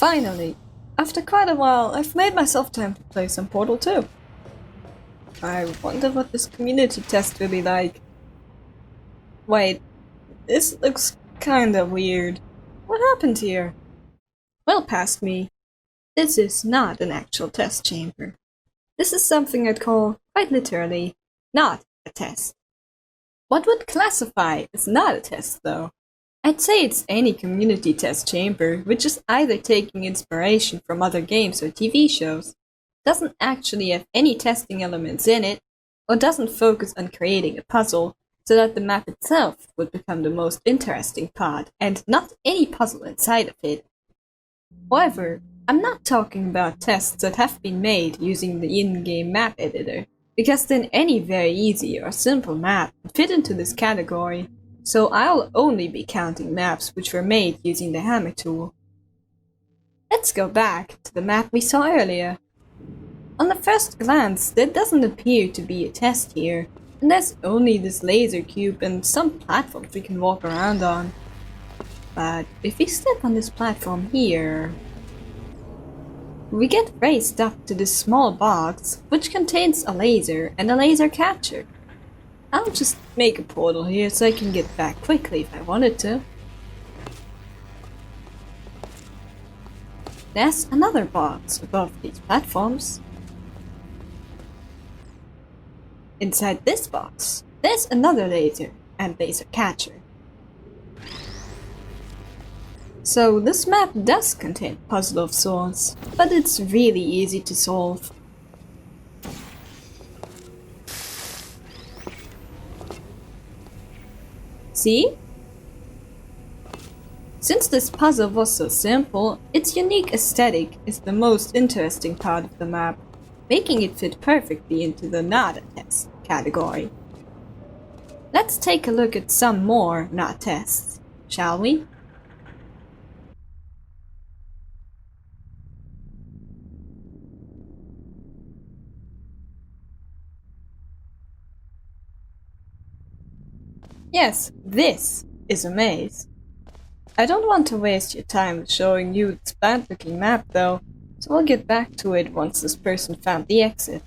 Finally! After quite a while, I've made myself time to play some Portal 2. I wonder what this community test will be like. Wait, this looks kinda weird. What happened here? Well past me. This is not an actual test chamber. This is something I'd call, quite literally, not a test. What would classify as not a test, though? I'd say it's any community test chamber, which is either taking inspiration from other games or TV shows, doesn't actually have any testing elements in it, or doesn't focus on creating a puzzle, so that the map itself would become the most interesting part, and not any puzzle inside of it. However, I'm not talking about tests that have been made using the in-game map editor, because then any very easy or simple map would fit into this category. So I'll only be counting maps which were made using the hammer tool. Let's go back to the map we saw earlier. On the first glance, there doesn't appear to be a test here, and there's only this laser cube and some platforms we can walk around on. But if we step on this platform here, we get raised up to this small box which contains a laser and a laser catcher. I'll just make a portal here so I can get back quickly if I wanted to. There's another box above these platforms. Inside this box, there's another laser and laser catcher. So this map does contain a puzzle of sorts, but it's really easy to solve. See? Since this puzzle was so simple, its unique aesthetic is the most interesting part of the map, making it fit perfectly into the not a test category. Let's take a look at some more not tests, shall we? Yes, this is a maze. I don't want to waste your time showing you this bad looking map though, so we'll get back to it once this person found the exit.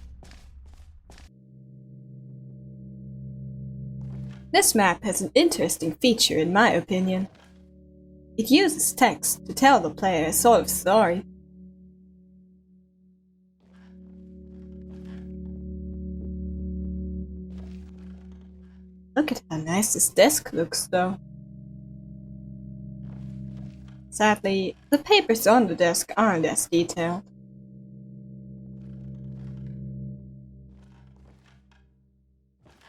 This map has an interesting feature in my opinion. It uses text to tell the player a sort of story. Look at how nice this desk looks though. Sadly, the papers on the desk aren't as detailed.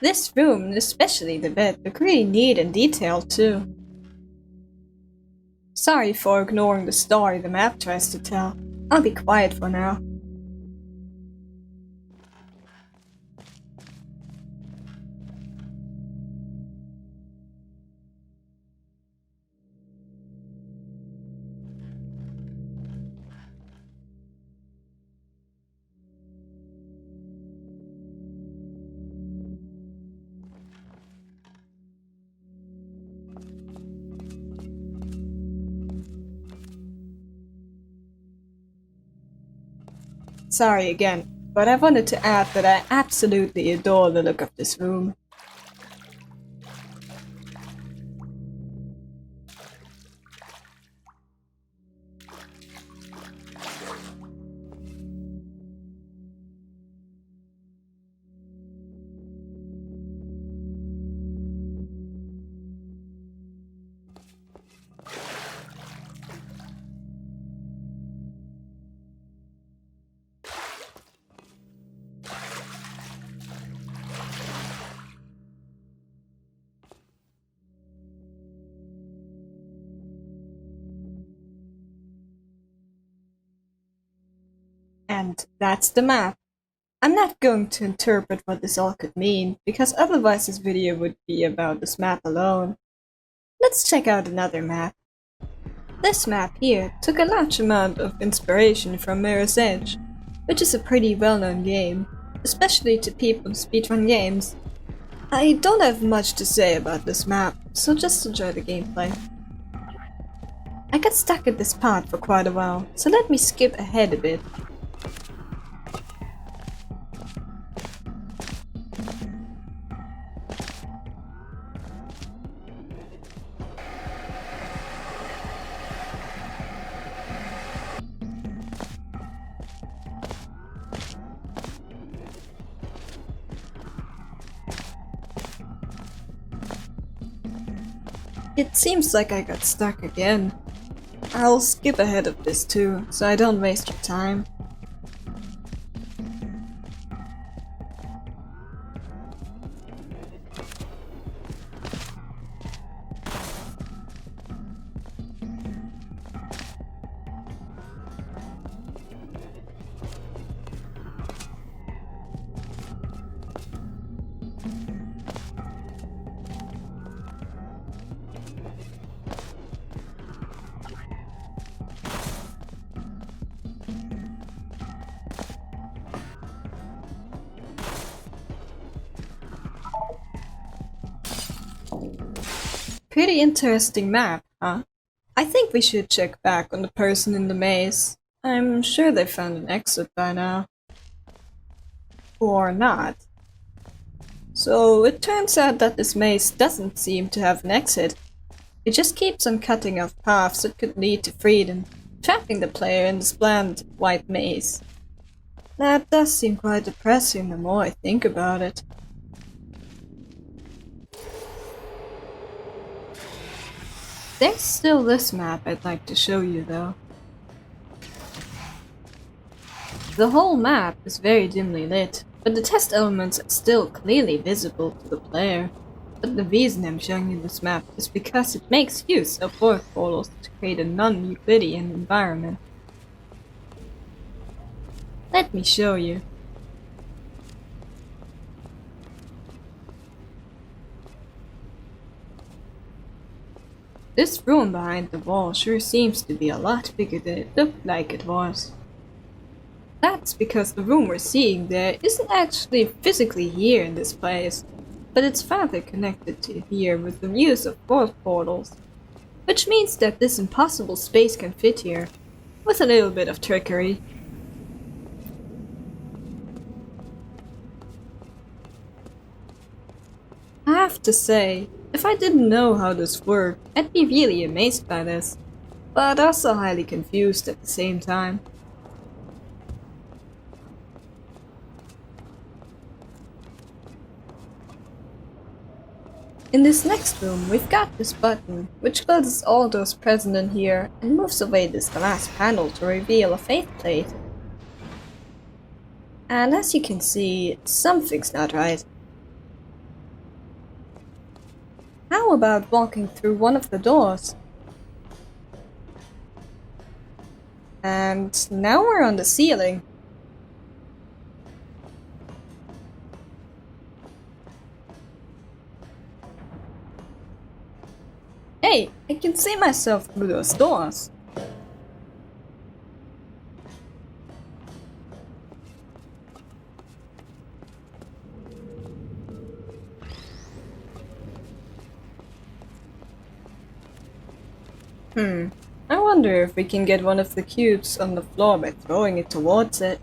This room, and especially the bed, look really neat and detailed too. Sorry for ignoring the story the map tries to tell. I'll be quiet for now. Sorry again, but I wanted to add that I absolutely adore the look of this room. And that's the map. I'm not going to interpret what this all could mean, because otherwise this video would be about this map alone. Let's check out another map. This map here took a large amount of inspiration from Mirror's Edge, which is a pretty well-known game, especially to people who speedrun games. I don't have much to say about this map, so just enjoy the gameplay. I got stuck at this part for quite a while, so let me skip ahead a bit. It seems like I got stuck again. I'll skip ahead of this too, so I don't waste your time. Pretty interesting map, huh? I think we should check back on the person in the maze. I'm sure they found an exit by now. Or not. So it turns out that this maze doesn't seem to have an exit. It just keeps on cutting off paths that could lead to freedom, trapping the player in this bland white maze. That does seem quite depressing the more I think about it. There's still this map I'd like to show you though. The whole map is very dimly lit, but the test elements are still clearly visible to the player. But the reason I'm showing you this map is because it makes use of warp portals to create a non-Euclidean environment. Let me show you. This room behind the wall sure seems to be a lot bigger than it looked like it was. That's because the room we're seeing there isn't actually physically here in this place, but it's further connected to here with the use of warp portals, which means that this impossible space can fit here, with a little bit of trickery. I have to say, if I didn't know how this worked, I'd be really amazed by this, but also highly confused at the same time. In this next room, we've got this button, which closes all doors present in here and moves away this glass panel to reveal a faith plate. And as you can see, something's not right. How about walking through one of the doors? And now we're on the ceiling. Hey, I can see myself through those doors. I wonder if we can get one of the cubes on the floor by throwing it towards it.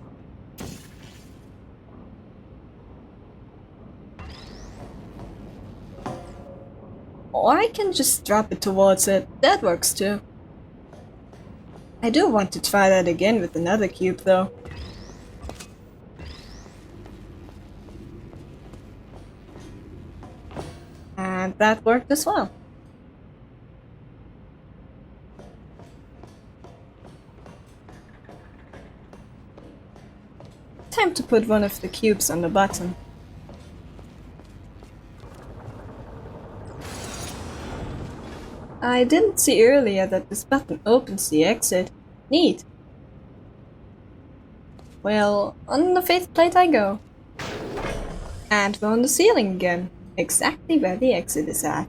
Or I can just drop it towards it, that works too. I do want to try that again with another cube though. And that worked as well. Time to put one of the cubes on the button. I didn't see earlier that this button opens the exit. Neat. Well, on the faith plate I go. And we're on the ceiling again, exactly where the exit is at.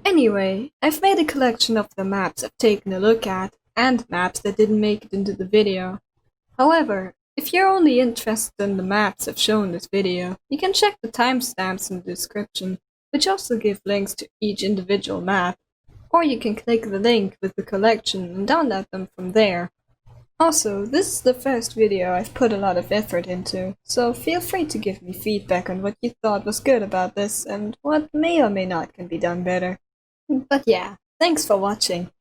Anyway, I've made a collection of the maps I've taken a look at, and maps that didn't make it into the video. However, if you're only interested in the maps I've shown in this video, you can check the timestamps in the description, which also give links to each individual map, or you can click the link with the collection and download them from there. Also, this is the first video I've put a lot of effort into, so feel free to give me feedback on what you thought was good about this and what may or may not can be done better. But yeah, thanks for watching.